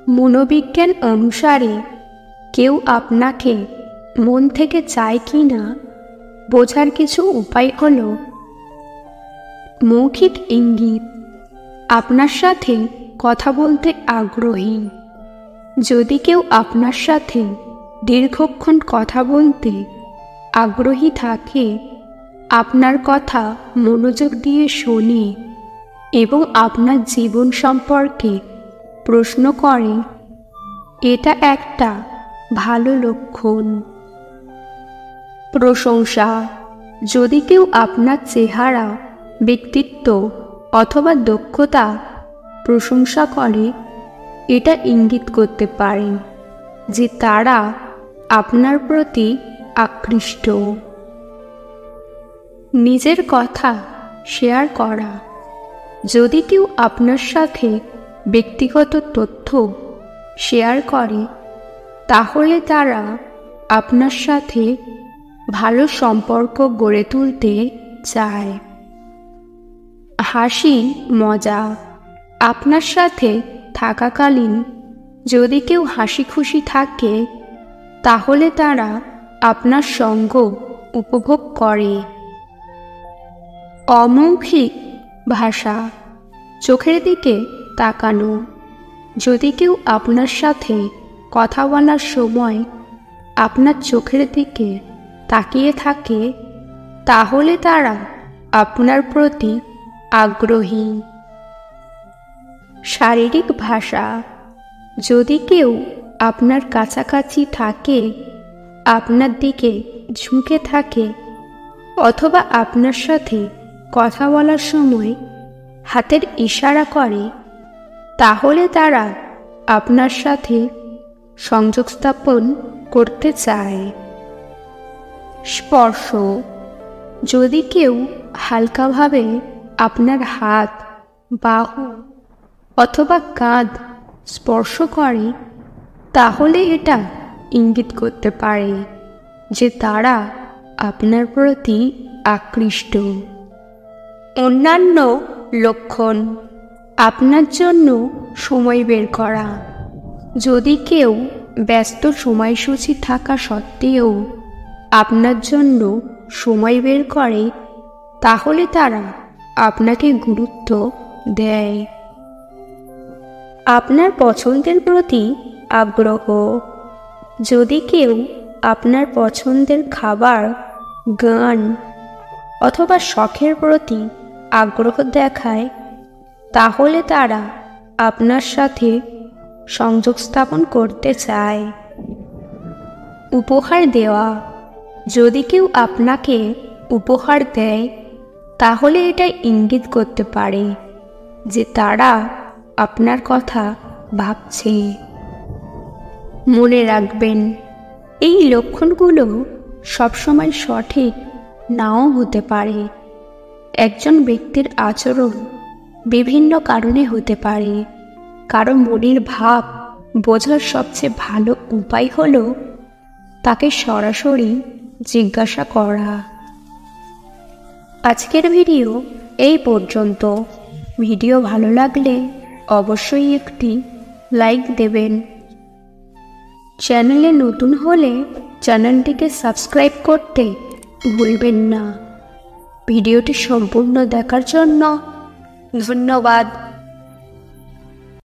মনোবিজ্ঞান অনুসারে কেউ আপনাকে মন থেকে চায় কি না বোঝার কিছু উপায় হল মৌখিক ইঙ্গিত। আপনার সাথে কথা বলতে আগ্রহী। যদি কেউ আপনার সাথে দীর্ঘক্ষণ কথা বলতে আগ্রহী থাকে, আপনার কথা মনোযোগ দিয়ে শোনে এবং আপনার জীবন সম্পর্কে প্রশ্ন করে, এটা একটা ভালো লক্ষণ। প্রশংসা। যদি কেউ আপনার চেহারা, ব্যক্তিত্ব অথবা দক্ষতা প্রশংসা করে, এটা ইঙ্গিত করতে পারে যে তারা আপনার প্রতি আকৃষ্ট। নিজের কথা শেয়ার করা। যদি কেউ আপনার সাথে ব্যক্তিগত তথ্য শেয়ার করে, তাহলে তারা আপনার সাথে ভালো সম্পর্ক গড়ে তুলতে চায়। হাসি মজা। আপনার সাথে থাকাকালীন যদি কেউ হাসি খুশি থাকে, তাহলে তারা আপনার সঙ্গ উপভোগ করে। অমৌখিক ভাষা। চোখের দিকে তাকানো। যদি কেউ আপনার সাথে কথা বলার সময় আপনার চোখের দিকে তাকিয়ে থাকে, তাহলে তারা আপনার প্রতি আগ্রহী। শারীরিক ভাষা। যদি কেউ আপনার কাছাকাছি থাকে, আপনার দিকে ঝুঁকে থাকে অথবা আপনার সাথে কথা বলার সময় হাতের ইশারা করে, তাহলে তারা আপনার সাথে সংযোগ স্থাপন করতে চায়। স্পর্শ। যদি কেউ হালকাভাবে আপনার হাত, বাহু অথবা কাঁধ স্পর্শ করে, তাহলে এটা ইঙ্গিত করতে পারে যে তারা আপনার প্রতি আকৃষ্ট। অন্যান্য লক্ষণ। আপনার জন্য সময় বের করা। যদি কেউ ব্যস্ত সময়সূচি থাকা সত্ত্বেও আপনার জন্য সময় বের করে, তাহলে তারা আপনাকে গুরুত্ব দেয়। আপনার পছন্দের প্রতি আগ্রহ। যদি কেউ আপনার পছন্দের খাবার, গান অথবা শখের প্রতি আগ্রহ দেখায়, তাহলে তারা আপনার সাথে সংযোগ স্থাপন করতে চায়। উপহার দেওয়া। যদি কেউ আপনাকে উপহার দেয়, তাহলে এটা ইঙ্গিত করতে পারে যে তারা আপনার কথা ভাবছে। মনে রাখবেন, এই লক্ষণগুলো সবসময় সঠিক নাও হতে পারে। একজন ব্যক্তির আচরণ বিভিন্ন কারণে হতে পারে। কারো মনের ভাব বোঝার সবচেয়ে ভালো উপায় হলো তাকে সরাসরি জিজ্ঞাসা করা। আজকের ভিডিও এই পর্যন্ত। ভিডিও ভালো লাগলে অবশ্যই একটি লাইক দেবেন। চ্যানেলে নতুন হলে চ্যানেলটিকে সাবস্ক্রাইব করতে ভুলবেন না। ভিডিওটি সম্পূর্ণ দেখার জন্য ধন্যবাদ।